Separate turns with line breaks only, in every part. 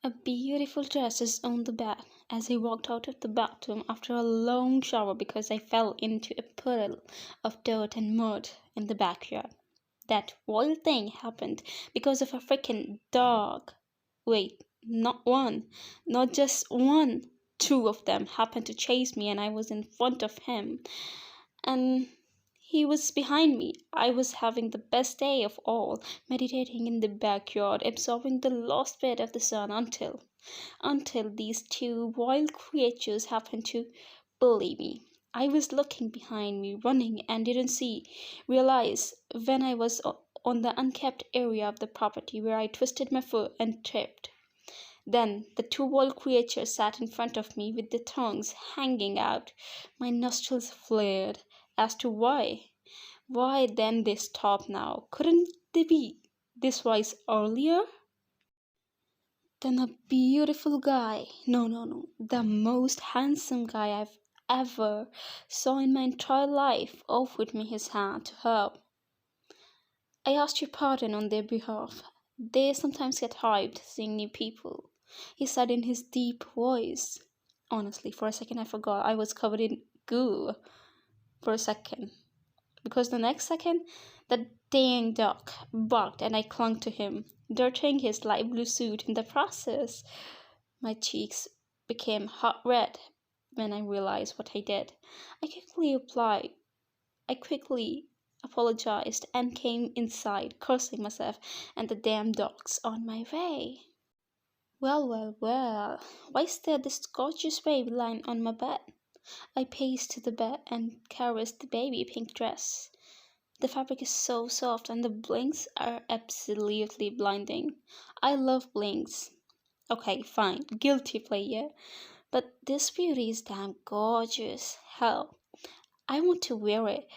A beautiful dress is on the bed as I walked out of the bathroom after a long shower because I fell into a puddle of dirt and mud in the backyard. That wild thing happened because of a freaking dog. Wait, not one, not just one. Two of them happened to chase me, and I was in front of him, and he was behind me. I was having the best day of all, meditating in the backyard, absorbing the last bit of the sun until these two wild creatures happened to bully me. I was looking behind me, running, and didn't realize when I was on the unkept area of the property where I twisted my foot and tripped. Then the two wild creatures sat in front of me with their tongues hanging out. My nostrils flared as to why. Why then they stopped now? Couldn't they be this wise earlier? Then a beautiful guy. No, no, no. The most handsome guy I've ever saw in my entire life offered me his hand to help. I asked your pardon on their behalf. They sometimes get hyped seeing new people, he said in his deep voice. Honestly, for a second I forgot I was covered in goo. For a second. Because the next second, the dang dog barked and I clung to him, dirtying his light blue suit in the process. My cheeks became hot red when I realized what I did. I quickly applied I quickly apologized and came inside, cursing myself and the damn dogs on my way. Well, well, well, why is there this gorgeous baby lying on my bed? I paced to the bed and caressed the baby pink dress. The fabric is so soft and the blinks are absolutely blinding. I love blinks. Okay, fine, guilty player. But this beauty is damn gorgeous. Hell, I want to wear it.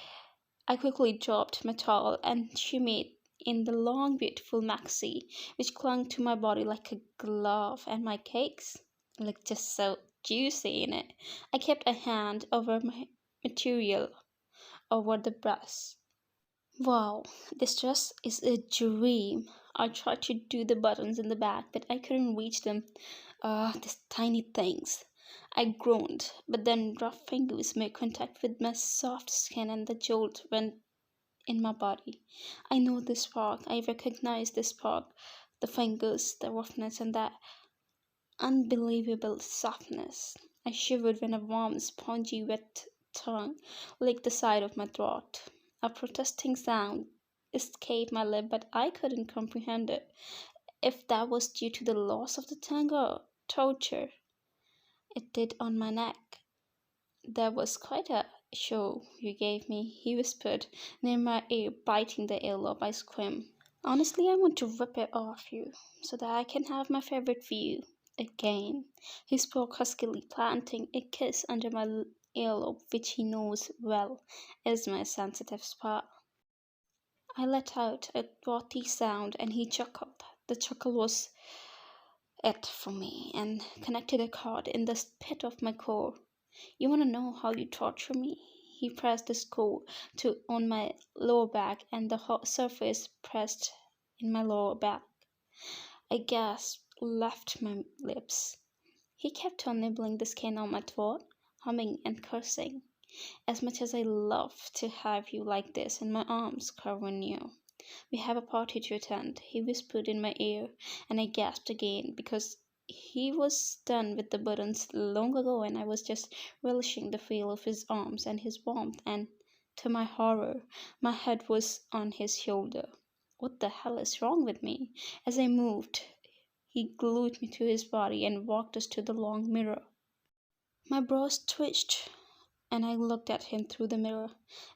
I quickly dropped my towel and shimmied in the long, beautiful maxi, which clung to my body like a glove, and my cakes looked just so juicy in it. I kept a hand over my material, over the breast. Wow, this dress is a dream. I tried to do the buttons in the back, but I couldn't reach them. These tiny things. I groaned, but then rough fingers made contact with my soft skin and the jolt went in my body. I know this spark. I recognize this spark. The fingers, the roughness, and that unbelievable softness. I shivered when a warm, spongy, wet tongue licked the side of my throat. A protesting sound escaped my lip, but I couldn't comprehend it. If that was due to the loss of the tongue or torture it did on my neck. That was quite a show you gave me, he whispered near my ear, biting the earlobe. I screamed. Honestly, I want to rip it off you so that I can have my favorite view again. He spoke huskily, planting a kiss under my earlobe, which he knows well is my sensitive spot. I let out a throaty sound and he chuckled. The chuckle was it for me and connected a chord in the pit of my core. You want to know how you torture me? He pressed the skull on my lower back and the hot surface pressed in my lower back. I gasped, left my lips. He kept on nibbling the skin on my throat, humming and cursing. As much as I love to have you like this in my arms, covering you. We have a party to attend, he whispered in my ear, and I gasped again because he was done with the buttons long ago and I was just relishing the feel of his arms and his warmth, and to my horror, my head was on his shoulder. What the hell is wrong with me? As I moved, he glued me to his body and walked us to the long mirror. My brows twitched and I looked at him through the mirror.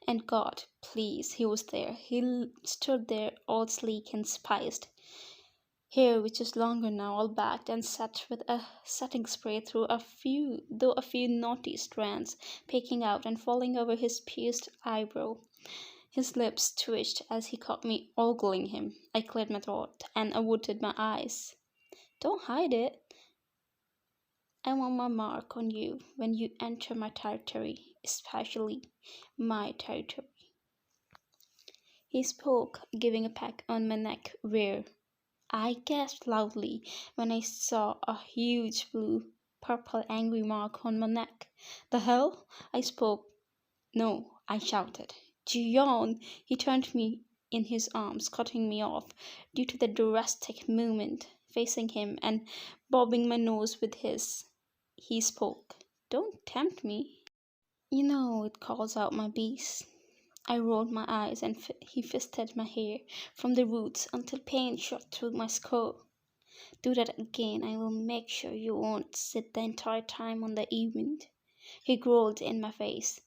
And God, please, he was there. He stood there all sleek and spiced. Hair which is longer now, all backed and set with a setting spray through a few naughty strands peeking out and falling over his pierced eyebrow. His lips twitched as he caught me ogling him. I cleared my throat and averted my eyes. Don't hide it. I want my mark on you when you enter my territory, especially my territory. He spoke, giving a peck on my neck where I gasped loudly when I saw a huge blue purple angry mark on my neck. The hell? I spoke. No, I shouted. Jeon! He turned me in his arms, cutting me off due to the drastic movement, facing him and bobbing my nose with his. He spoke. Don't tempt me. You know it calls out my beast. I rolled my eyes and he fisted my hair from the roots until pain shot through my skull. Do that again, I will make sure you won't sit the entire time on the event. He growled in my face.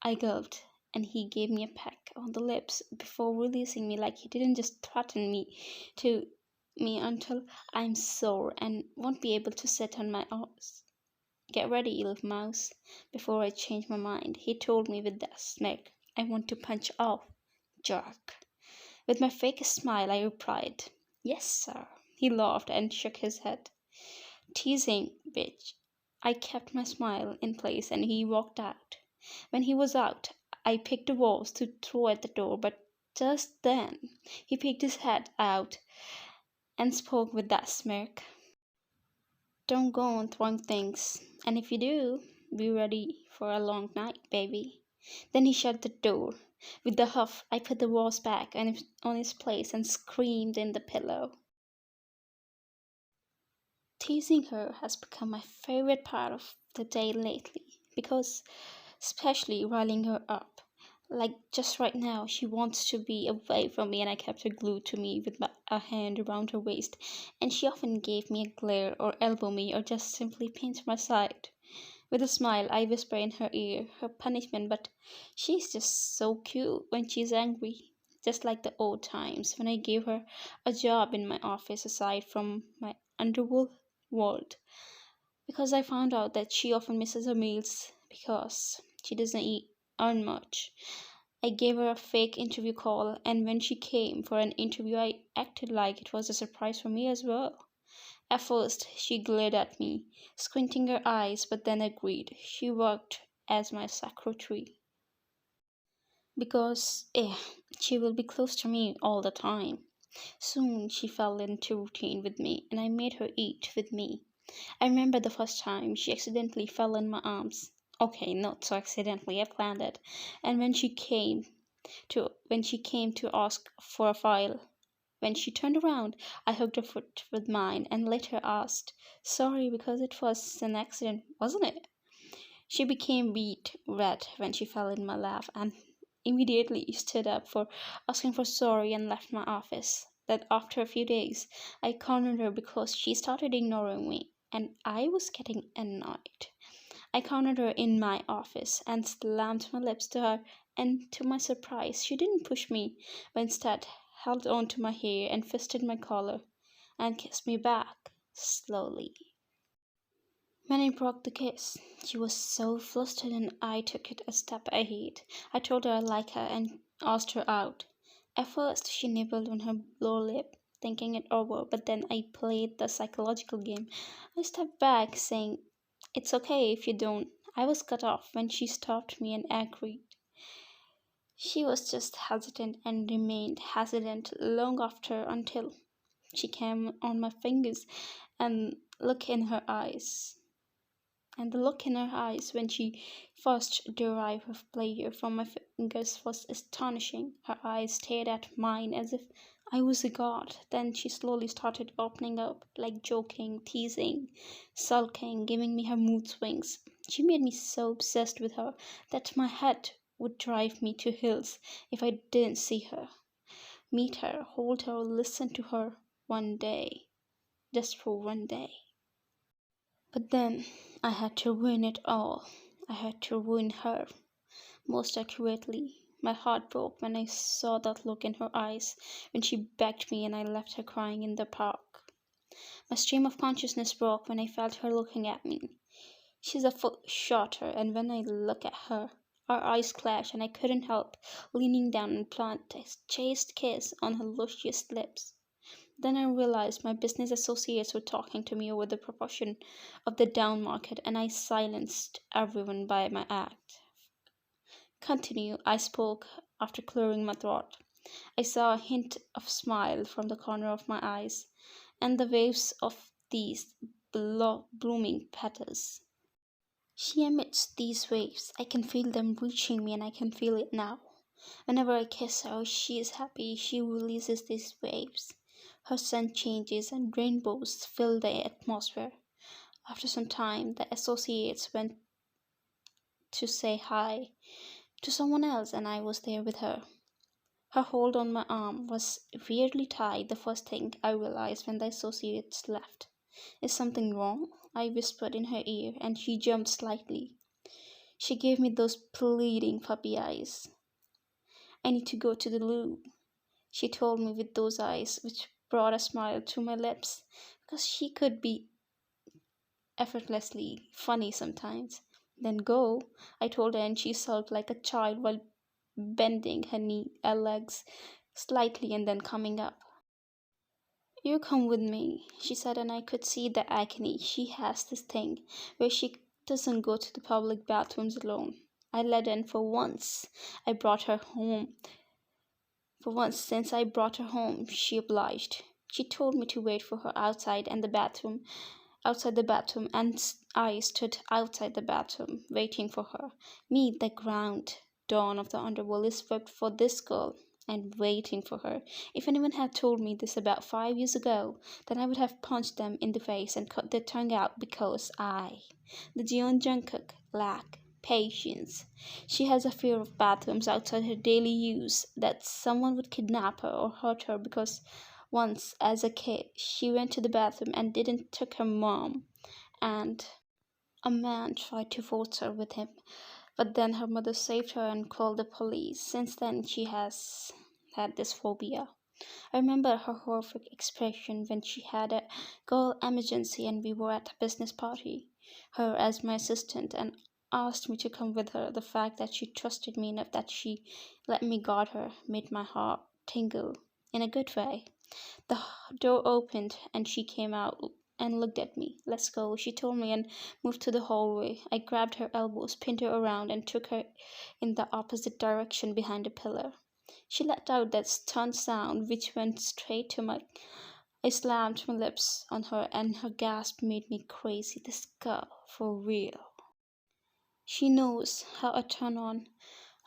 I gulped, and he gave me a peck on the lips before releasing me like he didn't just threaten me until I'm sore and won't be able to sit on my arse. Get ready, you little mouse. Before I change my mind, he told me with that smirk, I want to punch off, jerk. With my fake smile, I replied, Yes, sir. He laughed and shook his head. Teasing, bitch. I kept my smile in place and he walked out. When he was out, I picked a vase to throw at the door, but just then he picked his head out and spoke with that smirk. Don't go on throwing things, and if you do, be ready for a long night, baby. Then he shut the door. With a huff, I put the vase back on its place and screamed in the pillow. Teasing her has become my favorite part of the day lately because, especially riling her up. Like just right now, she wants to be away from me, and I kept her glued to me with a hand around her waist. And she often gave me a glare or elbow me or just simply pinched my side. With a smile, I whisper in her ear her punishment, but she's just so cute when she's angry. Just like the old times when I gave her a job in my office aside from my underworld because I found out that she often misses her meals because she doesn't earn much. I gave her a fake interview call, and when she came for an interview, I acted like it was a surprise for me as well. At first, she glared at me, squinting her eyes, but then agreed. She worked as my secretary because she will be close to me all the time. Soon she fell into routine with me, and I made her eat with me. I remember the first time she accidentally fell in my arms. Okay, not so accidentally, I planned it. And when she came to ask for a file, when she turned around, I hugged her foot with mine and later asked, Sorry, because it was an accident, wasn't it? She became beet red when she fell in my lap and immediately stood up for asking for sorry and left my office. Then after a few days, I cornered her because she started ignoring me and I was getting annoyed. I cornered her in my office and slammed my lips to her, and to my surprise, she didn't push me, but instead held on to my hair and fisted my collar and kissed me back slowly. When I broke the kiss, she was so flustered and I took it a step ahead. I told her I like her and asked her out. At first, she nibbled on her lower lip, thinking it over, but then I played the psychological game. I stepped back, saying, It's okay if you don't. I was cut off when she stopped me and agreed. She was just hesitant and remained hesitant long after until she came on my fingers and look in her eyes. And the look in her eyes when she first derived her pleasure from my fingers was astonishing. Her eyes stared at mine as if I was a god. Then she slowly started opening up, like joking, teasing, sulking, giving me her mood swings. She made me so obsessed with her that my head would drive me to hills if I didn't see her, meet her, hold her, listen to her one day, just for one day. But then I had to ruin it all. I had to ruin her. Most accurately, my heart broke when I saw that look in her eyes when she begged me and I left her crying in the park. My stream of consciousness broke when I felt her looking at me. She's a foot shorter, and when I look at her, our eyes clash and I couldn't help leaning down and plant a chaste kiss on her luscious lips. Then I realized my business associates were talking to me over the proportion of the down market, and I silenced everyone by my act. Continue, I spoke after clearing my throat. I saw a hint of smile from the corner of my eyes, and the waves of these blooming petals. She emits these waves. I can feel them reaching me, and I can feel it now. Whenever I kiss her, she is happy. She releases these waves. Her scent changes, and rainbows fill the atmosphere. After some time, the associates went to say hi to someone else, and I was there with her. Her hold on my arm was weirdly tight. The first thing I realized when the associates left. Is something wrong? I whispered in her ear, and she jumped slightly. She gave me those pleading puppy eyes. I need to go to the loo, she told me with those eyes, which brought a smile to my lips, because she could be effortlessly funny sometimes. Then go, I told her, and she sulked like a child while bending her legs slightly and then coming up. You come with me, she said, and I could see the agony. She has this thing where she doesn't go to the public bathrooms alone. I led in for once. I brought her home. For once since I brought her home, she obliged. She told me to wait for her outside the bathroom, and I stood outside the bathroom, waiting for her. Me, the ground dawn of the underworld is swept for this girl, and waiting for her. If anyone had told me this about 5 years ago, then I would have punched them in the face and cut their tongue out because I, the Jeon Jungkook, lack patience. She has a fear of bathrooms outside her daily use, that someone would kidnap her or hurt her because once as a kid she went to the bathroom and didn't took her mom, and a man tried to force her with him, but then her mother saved her and called the police. Since then she has had this phobia. I remember her horrific expression when she had a girl emergency and we were at a business party. Her as my assistant and asked me to come with her. The fact that she trusted me enough that she let me guard her made my heart tingle in a good way. The door opened and she came out and looked at me. Let's go, she told me and moved to the hallway. I grabbed her elbows, pinned her around, and took her in the opposite direction behind a pillar. She let out that stunned sound which went straight to my. I slammed my lips on her, and her gasp made me crazy. This girl, for real. She knows how I turn on.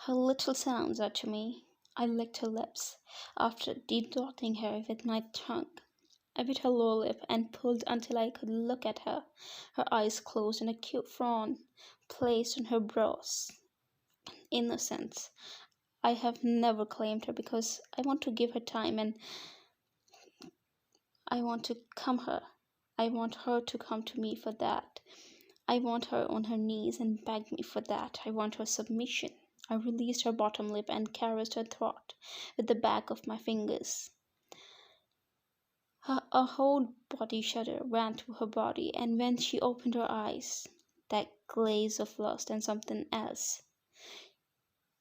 Her little sounds are to me. I licked her lips after dotting her with my tongue. I bit her lower lip and pulled until I could look at her. Her eyes closed and a cute frown placed on her brows. Innocence. I have never claimed her because I want to give her time, and I want to come her. I want her to come to me for that. I want her on her knees and beg me for that. I want her submission. I released her bottom lip and caressed her throat with the back of my fingers. A whole body shudder ran through her body, and when she opened her eyes, that glaze of lust and something else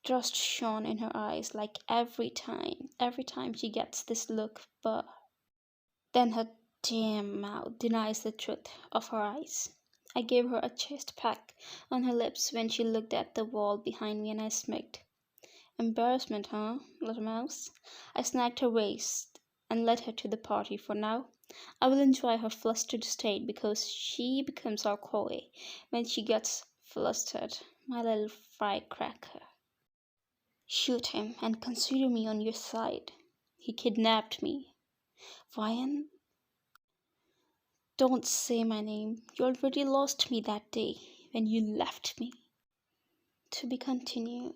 just shone in her eyes, like every time she gets this look, but then her damn mouth denies the truth of her eyes. I gave her a chest peck on her lips when she looked at the wall behind me, and I smirked. Embarrassment, huh, little mouse? I snagged her waist and led her to the party. For now, I will enjoy her flustered state because she becomes all coy when she gets flustered. My little firecracker. Shoot him and consider me on your side. He kidnapped me. Ryan, don't say my name. You already lost me that day when you left me. To be continued.